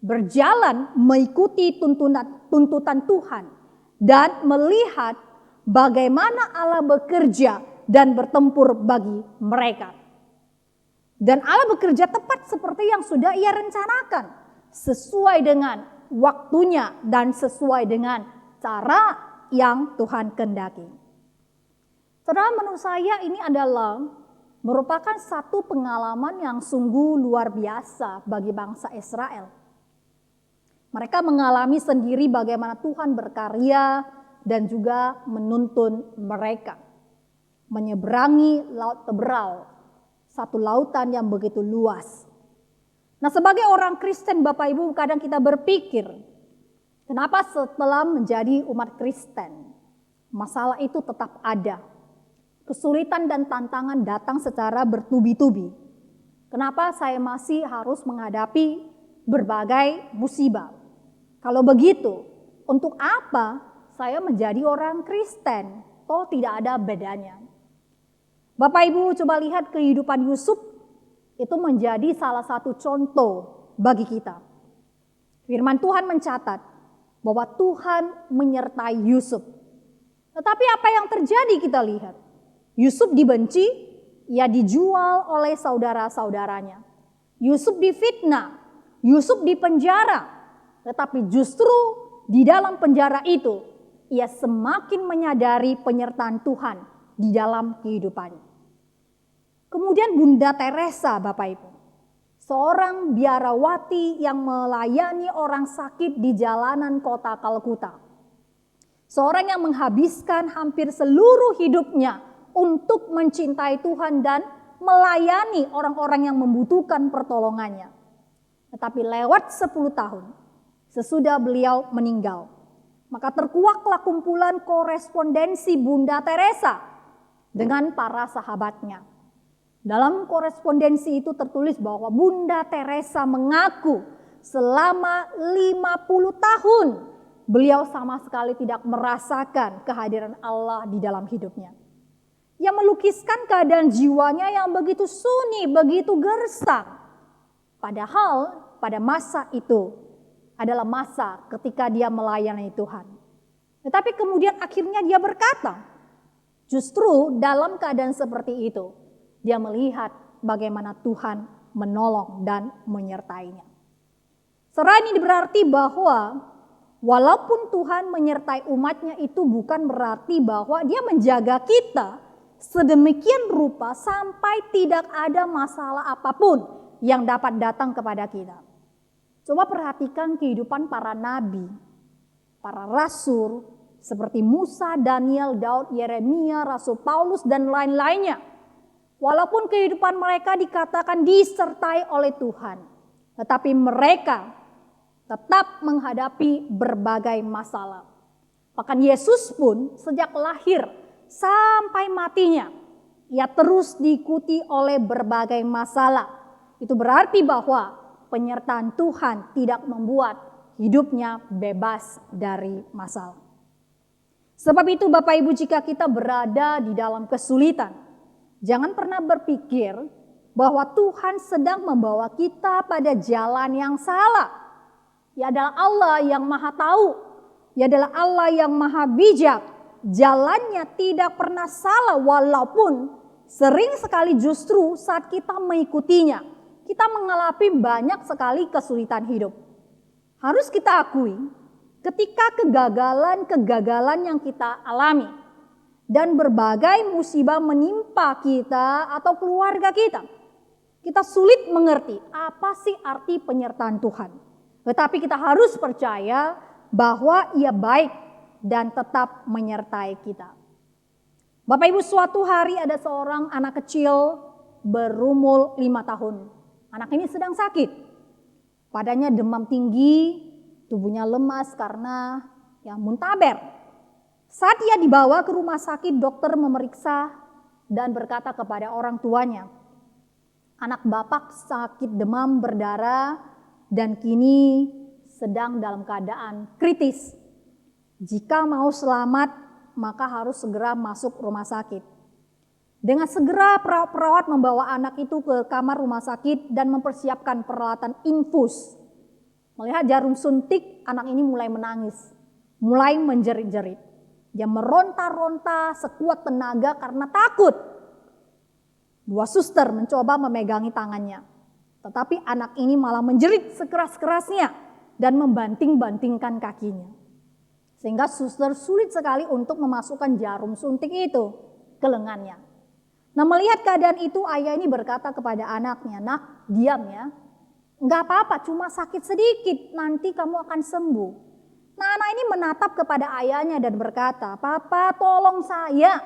berjalan mengikuti tuntutan Tuhan dan melihat bagaimana Allah bekerja dan bertempur bagi mereka. Dan Allah bekerja tepat seperti yang sudah Ia rencanakan, sesuai dengan waktunya dan sesuai dengan cara yang Tuhan kehendaki. Saudara, menurut saya ini adalah merupakan satu pengalaman yang sungguh luar biasa bagi bangsa Israel. Mereka mengalami sendiri bagaimana Tuhan berkarya dan juga menuntun mereka menyeberangi laut Teberau, satu lautan yang begitu luas. Nah, sebagai orang Kristen, Bapak Ibu, kadang kita berpikir, kenapa setelah menjadi umat Kristen, masalah itu tetap ada. Kesulitan dan tantangan datang secara bertubi-tubi. Kenapa saya masih harus menghadapi berbagai musibah? Kalau begitu, untuk apa saya menjadi orang Kristen? Toh tidak ada bedanya. Bapak Ibu coba lihat kehidupan Yusuf, itu menjadi salah satu contoh bagi kita. Firman Tuhan mencatat bahwa Tuhan menyertai Yusuf. Tetapi apa yang terjadi kita lihat. Yusuf dibenci, ia dijual oleh saudara-saudaranya. Yusuf difitnah, Yusuf dipenjara. Tetapi justru di dalam penjara itu, ia semakin menyadari penyertaan Tuhan di dalam kehidupannya. Kemudian Bunda Teresa, Bapak Ibu, seorang biarawati yang melayani orang sakit di jalanan kota Kalkuta. Seorang yang menghabiskan hampir seluruh hidupnya untuk mencintai Tuhan dan melayani orang-orang yang membutuhkan pertolongannya. Tetapi lewat 10 tahun sesudah beliau meninggal, maka terkuaklah kumpulan korespondensi Bunda Teresa dengan para sahabatnya. Dalam korespondensi itu tertulis bahwa Bunda Teresa mengaku selama 50 tahun beliau sama sekali tidak merasakan kehadiran Allah di dalam hidupnya. Ia melukiskan keadaan jiwanya yang begitu sunyi, begitu gersang. Padahal pada masa itu adalah masa ketika dia melayani Tuhan. Tetapi kemudian akhirnya dia berkata, justru dalam keadaan seperti itu, dia melihat bagaimana Tuhan menolong dan menyertainya. Selain ini berarti bahwa walaupun Tuhan menyertai umatnya itu bukan berarti bahwa dia menjaga kita sedemikian rupa sampai tidak ada masalah apapun yang dapat datang kepada kita. Coba perhatikan kehidupan para nabi, para rasul seperti Musa, Daniel, Daud, Yeremia, Rasul Paulus dan lain-lainnya. Walaupun kehidupan mereka dikatakan disertai oleh Tuhan, tetapi mereka tetap menghadapi berbagai masalah. Bahkan Yesus pun sejak lahir sampai matinya, ia terus diikuti oleh berbagai masalah. Itu berarti bahwa penyertaan Tuhan tidak membuat hidupnya bebas dari masalah. Sebab itu Bapak Ibu, jika kita berada di dalam kesulitan, jangan pernah berpikir bahwa Tuhan sedang membawa kita pada jalan yang salah. Ia adalah Allah yang maha tahu. Ia adalah Allah yang maha bijak. Jalannya tidak pernah salah walaupun sering sekali justru saat kita mengikutinya, kita mengalami banyak sekali kesulitan hidup. Harus kita akui, ketika kegagalan yang kita alami, dan berbagai musibah menimpa kita atau keluarga kita, kita sulit mengerti apa sih arti penyertaan Tuhan. Tetapi kita harus percaya bahwa Ia baik dan tetap menyertai kita. Bapak Ibu, suatu hari ada seorang anak kecil berumur 5 tahun. Anak ini sedang sakit. Padanya demam tinggi, tubuhnya lemas karena muntaber. Saat ia dibawa ke rumah sakit, dokter memeriksa dan berkata kepada orang tuanya, anak bapak sakit demam berdarah dan kini sedang dalam keadaan kritis. Jika mau selamat, maka harus segera masuk rumah sakit. Dengan segera perawat membawa anak itu ke kamar rumah sakit dan mempersiapkan peralatan infus. Melihat jarum suntik, anak ini mulai menangis, mulai menjerit-jerit. Dia meronta-ronta sekuat tenaga karena takut. 2 suster mencoba memegangi tangannya. Tetapi anak ini malah menjerit sekeras-kerasnya dan membanting-bantingkan kakinya. Sehingga suster sulit sekali untuk memasukkan jarum suntik itu ke lengannya. Nah, melihat keadaan itu, ayah ini berkata kepada anaknya, "Nak, diam ya. Enggak apa-apa, cuma sakit sedikit, nanti kamu akan sembuh. Nah, anak ini menatap kepada ayahnya dan berkata, "Papa, tolong saya.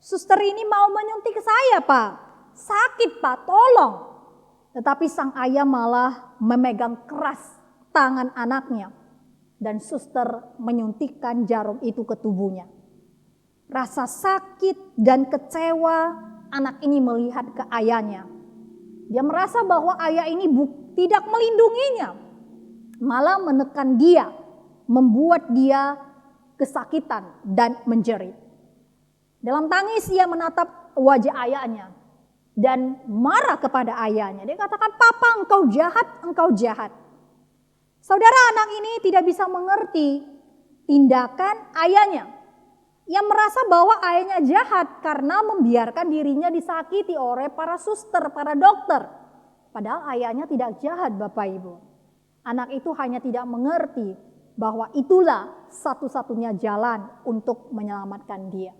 Suster ini mau menyuntik saya, Pak. Sakit, Pak, tolong." Tetapi sang ayah malah memegang keras tangan anaknya. Dan suster menyuntikkan jarum itu ke tubuhnya. Rasa sakit dan kecewa anak ini melihat ke ayahnya. Dia merasa bahwa ayah ini tidak melindunginya. Malah menekan dia, membuat dia kesakitan dan menjerit. Dalam tangis ia menatap wajah ayahnya dan marah kepada ayahnya. Dia katakan, "Papa, engkau jahat, engkau jahat." Saudara, anak ini tidak bisa mengerti tindakan ayahnya. Ia merasa bahwa ayahnya jahat karena membiarkan dirinya disakiti oleh para suster, para dokter. Padahal ayahnya tidak jahat, Bapak Ibu. Anak itu hanya tidak mengerti bahwa itulah satu-satunya jalan untuk menyelamatkan dia.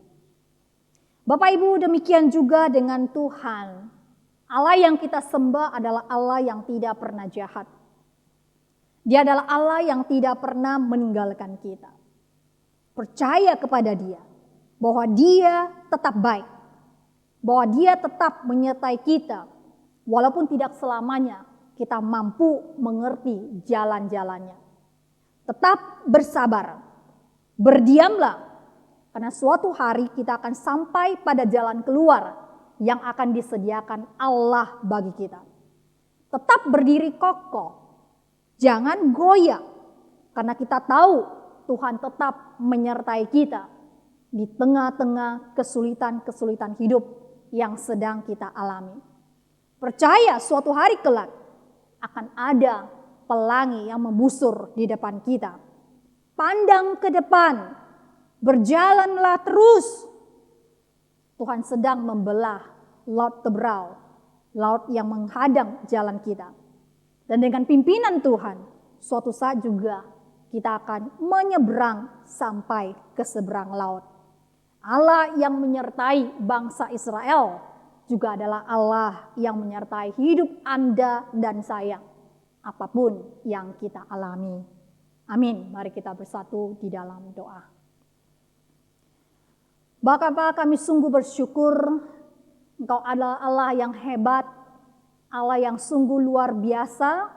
Bapak Ibu, demikian juga dengan Tuhan. Allah yang kita sembah adalah Allah yang tidak pernah jahat. Dia adalah Allah yang tidak pernah meninggalkan kita. Percaya kepada Dia bahwa Dia tetap baik, bahwa Dia tetap menyertai kita, walaupun tidak selamanya kita mampu mengerti jalan-jalannya. Tetap bersabar, berdiamlah, karena suatu hari kita akan sampai pada jalan keluar yang akan disediakan Allah bagi kita. Tetap berdiri kokoh, jangan goyah, karena kita tahu Tuhan tetap menyertai kita di tengah-tengah kesulitan-kesulitan hidup yang sedang kita alami. Percaya suatu hari kelak akan ada pelangi yang membusur di depan kita. Pandang ke depan, berjalanlah terus. Tuhan sedang membelah laut Tebrau, laut yang menghadang jalan kita. Dan dengan pimpinan Tuhan, suatu saat juga kita akan menyeberang sampai ke seberang laut. Allah yang menyertai bangsa Israel juga adalah Allah yang menyertai hidup Anda dan saya, apapun yang kita alami. Amin. Mari kita bersatu di dalam doa. Bapa, kami sungguh bersyukur Engkau adalah Allah yang hebat, Allah yang sungguh luar biasa,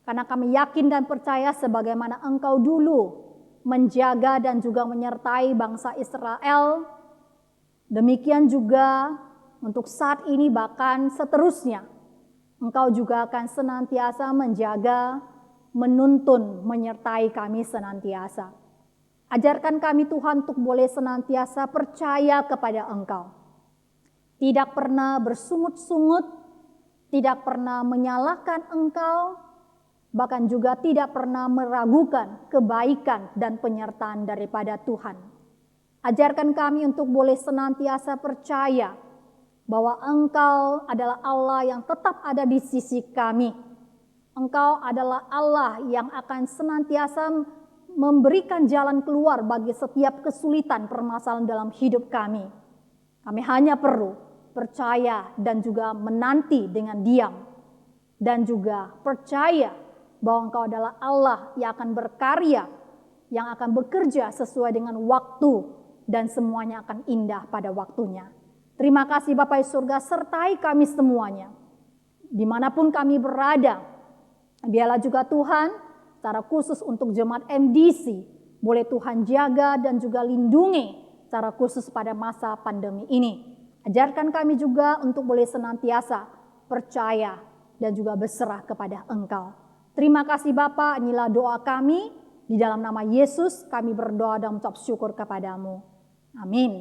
karena kami yakin dan percaya sebagaimana Engkau dulu menjaga dan juga menyertai bangsa Israel, demikian juga untuk saat ini bahkan seterusnya, Engkau juga akan senantiasa menjaga, menuntun, menyertai kami senantiasa. Ajarkan kami Tuhan untuk boleh senantiasa percaya kepada Engkau. Tidak pernah bersungut-sungut, tidak pernah menyalahkan Engkau, bahkan juga tidak pernah meragukan kebaikan dan penyertaan daripada Tuhan. Ajarkan kami untuk boleh senantiasa percaya bahwa Engkau adalah Allah yang tetap ada di sisi kami. Engkau adalah Allah yang akan senantiasa memberikan jalan keluar bagi setiap kesulitan permasalahan dalam hidup kami. Kami hanya perlu percaya dan juga menanti dengan diam. Dan juga percaya bahwa Engkau adalah Allah yang akan berkarya, yang akan bekerja sesuai dengan waktu, dan semuanya akan indah pada waktunya. Terima kasih Bapa di surga, sertai kami semuanya. Dimanapun kami berada, biarlah juga Tuhan, secara khusus untuk jemaat MDC, boleh Tuhan jaga dan juga lindungi secara khusus pada masa pandemi ini. Ajarkan kami juga untuk boleh senantiasa percaya dan juga berserah kepada Engkau. Terima kasih Bapa, inilah doa kami. Di dalam nama Yesus kami berdoa dan mengucap syukur kepadamu. Amin.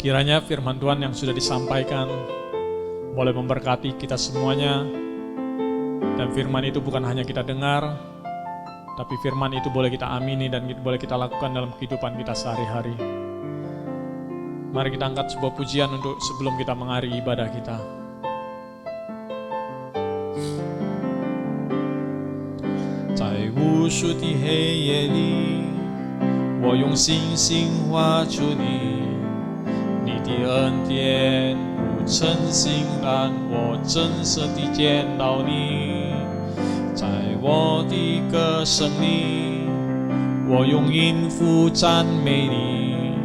Kiranya firman Tuhan yang sudah disampaikan boleh memberkati kita semuanya. Dan firman itu bukan hanya kita dengar, tapi firman itu boleh kita amini dan boleh kita lakukan dalam kehidupan kita sehari-hari. Mari kita angkat sebuah pujian untuk sebelum kita mengakhiri ibadah kita. 在无数的黑夜里，我用星星画出你，你的的恩典如晨星让我真实地见到你，在我的歌声里，我用音符赞美你，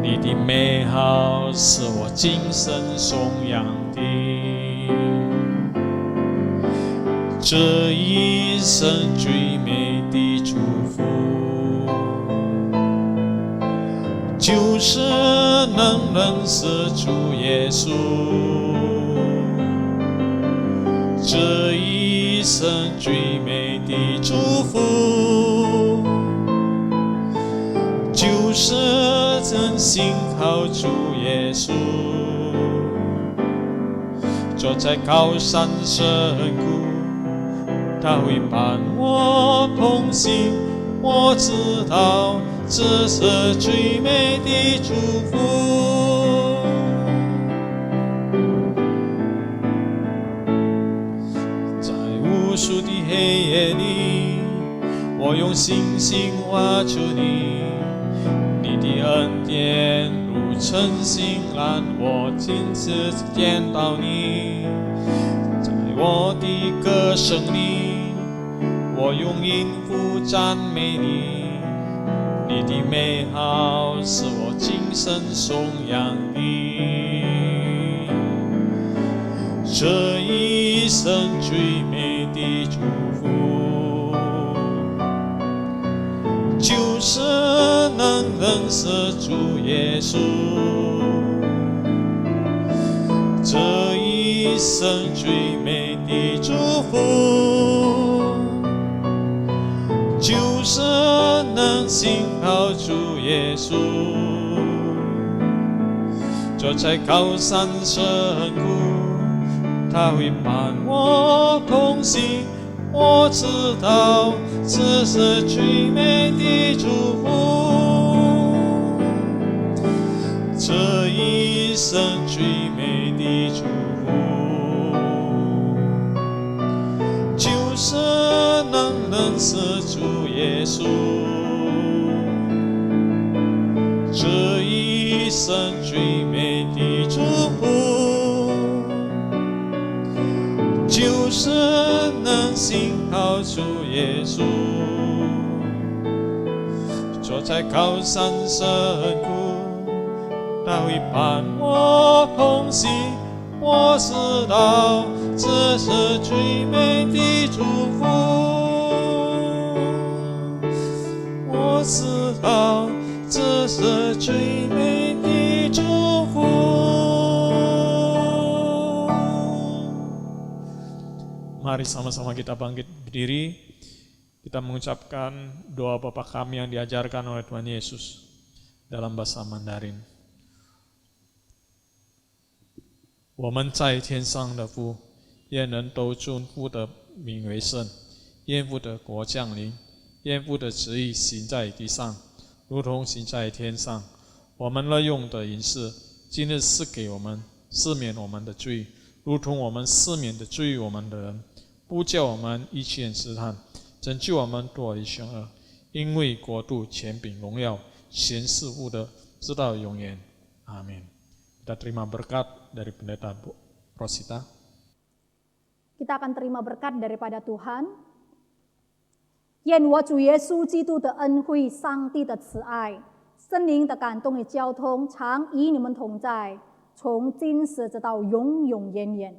你的美好是我今生颂扬的。这一生最美的祝福，就是能认识主耶稣。这一生最美的祝福，就是真心靠主耶稣。坐在高山深谷，他会伴我同行，我知道这是最美的祝福。在无数的黑夜里，我用星星挖出你，你的恩典如晨星让我亲自见到你。在我的歌声里，我用音符赞美你，你的美好是我今生颂扬的。这一生最美的祝福，就是能认识主耶稣。这一生最美的祝福，就是能信靠主耶稣。坐在高山深谷，他会伴我同行，我知道这是最美的祝福。这一生最美的祝福，就是能认识主耶稣。这一生最美的祝福，就是能信靠主耶稣。坐在高山深谷，他会伴我同行，我知道这是最美的祝福。我知道这是最美的祝福。Mari sama-sama kita bangkit berdiri. Kita mengucapkan doa Bapa kami yang diajarkan oleh Tuhan Yesus dalam bahasa Mandarin. 我们在天上的父，愿人都尊父的名为圣，愿父的国降临，愿父的旨意行在地上，如同行在天上。我们日用的饮食，今日赐给我们，赦免我们的罪，如同我们赦免的罪我们的人，不叫我们一切试探，拯救我们脱离凶恶。因为国度、权柄、荣耀，全是父的，直到永远。阿们。Kita terima berkat dari Pendeta Rosita. Kita akan terima berkat daripada Tuhan. 愿我主耶稣基督的恩惠、上帝的慈爱、圣灵的感动与交通，常与你们同在，从今时直到永永远远。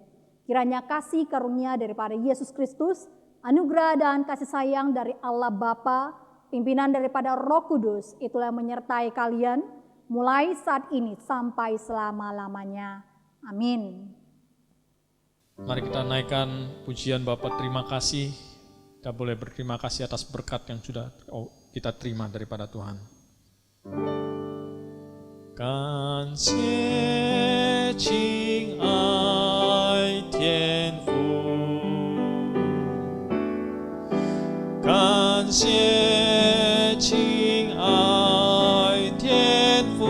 Kiranya kasih karunia daripada Yesus Kristus, anugerah dan kasih sayang dari Allah Bapa, pimpinan daripada Roh Kudus, itulah yang menyertai kalian, mulai saat ini sampai selama-lamanya. Amin. Mari kita naikkan pujian Bapa terima kasih. Kita boleh berterima kasih atas berkat yang sudah kita terima daripada Tuhan. 感谢亲爱天父，感谢亲爱天父，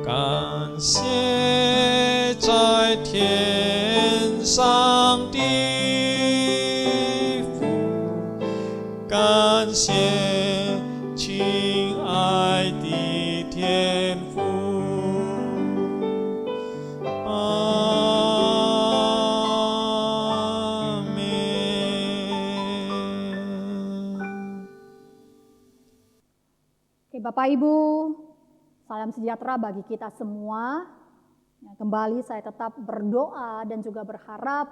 感谢在天上的父，感谢亲爱的 Oke, Bapak Ibu, salam sejahtera bagi kita semua. Ya, kembali saya tetap berdoa dan juga berharap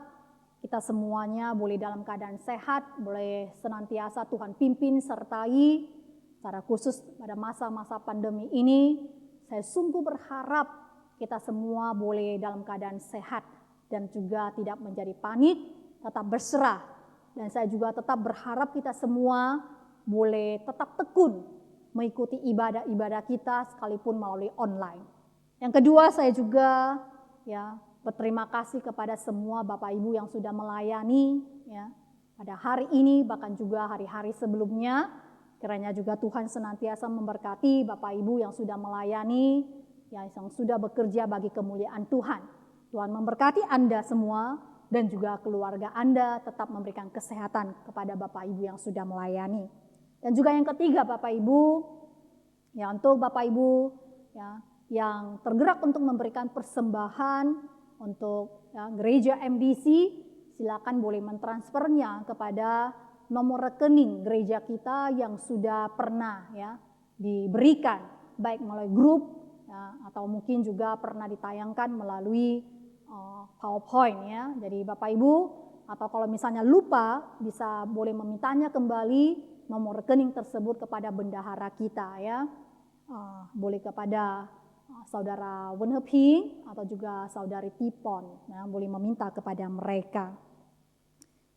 kita semuanya boleh dalam keadaan sehat, boleh senantiasa Tuhan pimpin sertai, secara khusus pada masa-masa pandemi ini. Saya sungguh berharap kita semua boleh dalam keadaan sehat dan juga tidak menjadi panik, tetap berserah. Dan saya juga tetap berharap kita semua boleh tetap tekun mengikuti ibadah-ibadah kita sekalipun melalui online. Yang kedua, saya juga berterima kasih kepada semua Bapak Ibu yang sudah melayani pada hari ini bahkan juga hari-hari sebelumnya. Kiranya juga Tuhan senantiasa memberkati Bapak Ibu yang sudah melayani, yang sudah bekerja bagi kemuliaan Tuhan. Tuhan memberkati Anda semua dan juga keluarga Anda, tetap memberikan kesehatan kepada Bapak Ibu yang sudah melayani. Dan juga yang ketiga Bapak Ibu, untuk Bapak Ibu yang tergerak untuk memberikan persembahan untuk gereja MDC, silakan boleh mentransfernya kepada nomor rekening gereja kita yang sudah pernah diberikan, baik melalui grup atau mungkin juga pernah ditayangkan melalui PowerPoint Jadi Bapak Ibu, atau kalau misalnya lupa, bisa boleh memintanya kembali nomor rekening tersebut kepada bendahara kita boleh kepada saudara Wenheping atau juga saudari Tipon, boleh meminta kepada mereka.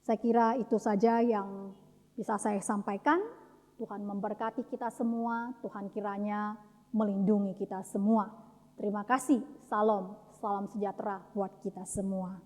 Saya kira itu saja yang bisa saya sampaikan. Tuhan memberkati kita semua, Tuhan kiranya melindungi kita semua. Terima kasih, salam sejahtera buat kita semua.